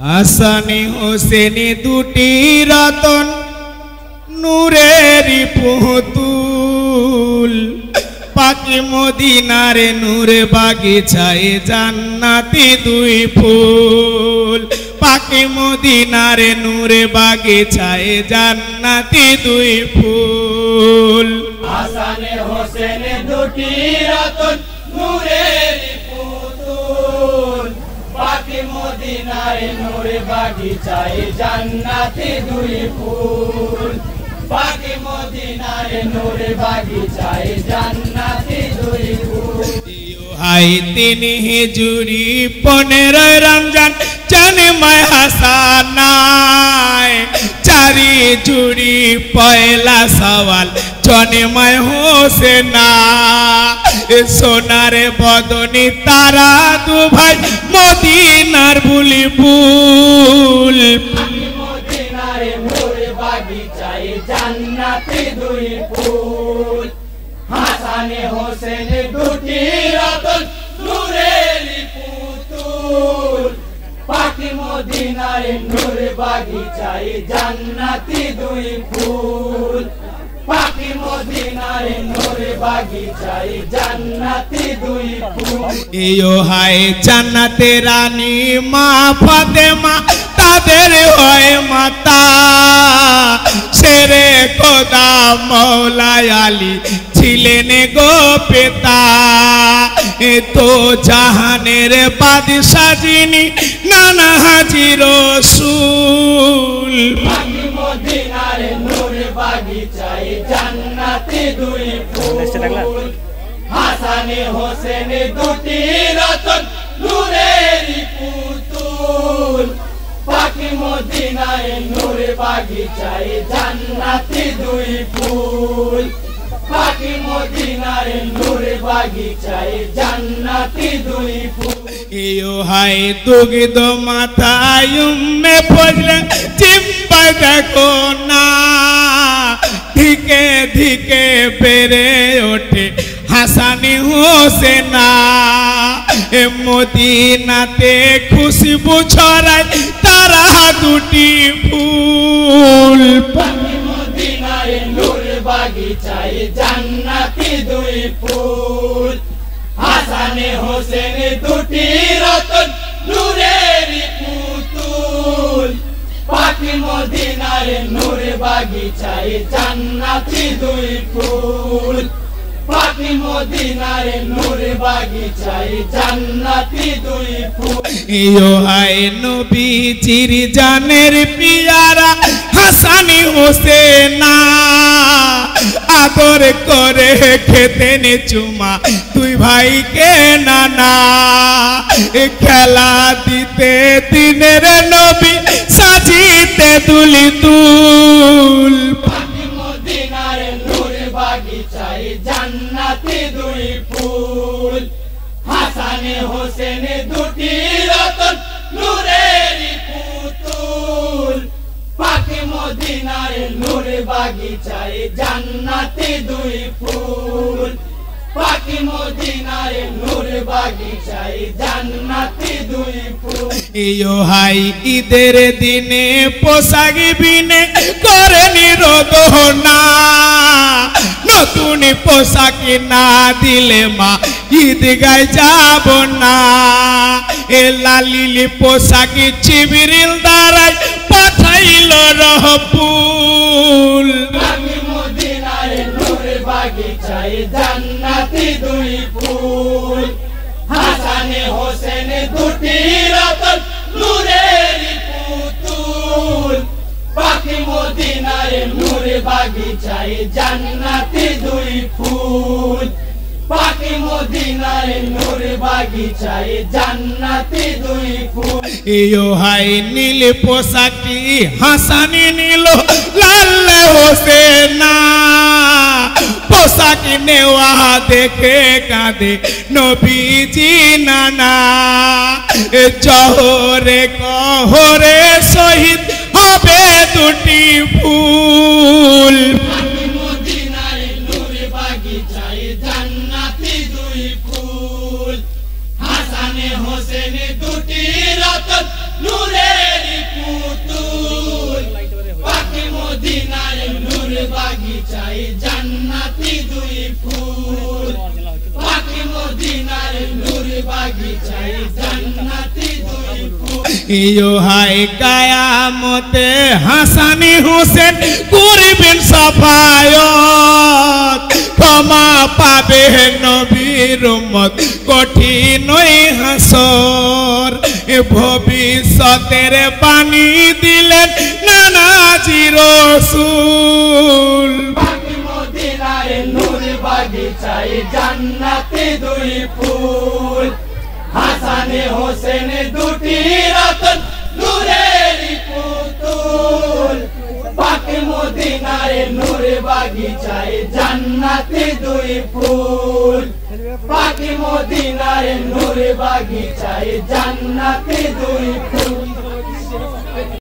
হাসানি হোসেনি দুটি রতন নূরেরই পুতুল পাকি মদিনারে নূরে বাগিচায় জান্নাতি দুই ফুল পাকি মদিনারে নূরে বাগিচায় জান্নাতি দুই ফুল হাসানে হোসেনে দুটি রতন নূরেরই পুতুল পাকি মদিনারে নূরে বাগিচায় জান্নাতি দুই ফুল পাকি মদিনারে নূরে বাগিচায় জান্নাতি দুই ফুল হাই তিনি হিজুরি 15 রমজান জন্মায় হাসানায় চারি জুড়ি পয়লা সওয়াল জন্মায় হোসেনা সোনারে বদনি তারা দু ভাই মদিনার বুলি ফুল মদিনারে নূরে বাগিচায় জান্নাতি দুই ফুল হাসানে হোসেনে দুটি রতন নূরেরই পুতুল পাকি মদিনারে নূরে বাগিচায় জান্নাতি দুই ফুল পাকি মদিনারে নূরে বাগিচায় জান্নাতি দুই ফুল ইয়ো হায় জান্নাতে রানী মা ফাতেমা তাদের হয় মাতা শেরে খোদা মৌলা আলী ছিলেন গো পিতা তো জাহানের বাদশা যিনি নানা হাজি রাসূল পাকি মদিনারে নূরে বাগিচায় জান্নাতি দুই ফুল হাসানে হোসেনে দুটি রতন নূরেরই পুতুল পাকি মদিনারে নূরে বাগিচায় জান্নাতি দুই ফুল পাকি মদিনারে নূরে বাগিচায় জান্নাতি দুই ফুল ইয়ো হাই দুগ্ধ মাথায় উম্মে ফজলে জিব্বা দেখো না ধিকে ধিকে বেড়ে ওঠে হাসানি হোসেনা মদিনাতে খুশবু ছড়ায় তারা দুটি ফুল পাকি মদিনারে নূরে বাগিচায় জান্নাতি দুই ফুল হাসানে হোসেনে দুটি রতন নূরেরই পুতুল পাকি মদিনারে নূরে বাগিচায় জান্নাতি দুই ফুল পাকি মদিনারে নূরে বাগিচায় জান্নাতি দুই ফুল ইয়ো হায় নবীজির জানের পিয়ারা হাসানি হোসেনা আদর করে খেতেন চুমা দুই ভাইকে নানা খেলা দিতে দিনের নবী সাজিতে দুলি তুল পাকি মদিনারে নূরে বাগিচায় জান্নাতি দুই ফুল হাসানে হোসেনে দুটি রতন নূরেরই পুতুল পাকি মদিনারে নূরে বাগিচায় জান্নাতি দুই ফুল পাকি মদিনারে নূরে বাগিচায় জান্নাতি দুই ফুল ইয়ো হাই ঈদের দিনে পোশাক বিনে করেনি রোদনা নতুন পোশাক না দিলে মা ঈদগায় যাব না এ লালিলি পোশাক জিবরিল দ্বারাই পাঠাইল রহফুল পাকি মদিনারে নূরে বাগিচায় জান্নাতি দুই ফুল হাসানে হোসেনে দুটি রতন নূরেরই পুতুল পাকি মদিনারে নূরে বাগিচায় জান্নাতি দুই ফুল পাকি মদিনারে নূরে বাগিচায় জান্নাতি দুই ফুল ইয়ো হাই নীল পোশাকটি হাসানি নীল লাল হোসেনা পোশাক নেওয়া দেখে কাঁদে নবীজি নানা জহরে কহরে শহীদ হবে দুটি ফুল পাকি মদিনারে নূরে বাগিচায় জান্নাতি দুই ফুল হাসানে হোসেনে দুটি রতন নূরে ইয়োহাই কায়ামতে হাসানি হোসেন করবেন সাফায়াত ক্ষমা পাবে নবীর উম্মত কঠিনই হাসর ভবিষ্যতের পানি দিলেন নানাজি রাসূল পাকি মদিনায় নূর বাগিচায় জান্নাতি দুই ফুল হাসানে হোসেন দুটি রতন নূরের পুতুল পাকি মদিনায় নূর বাগিচায় জান্নাতি দুই ফুল পাকি মদিনায় নূর বাগিচায় জান্নাতি দুই ফুল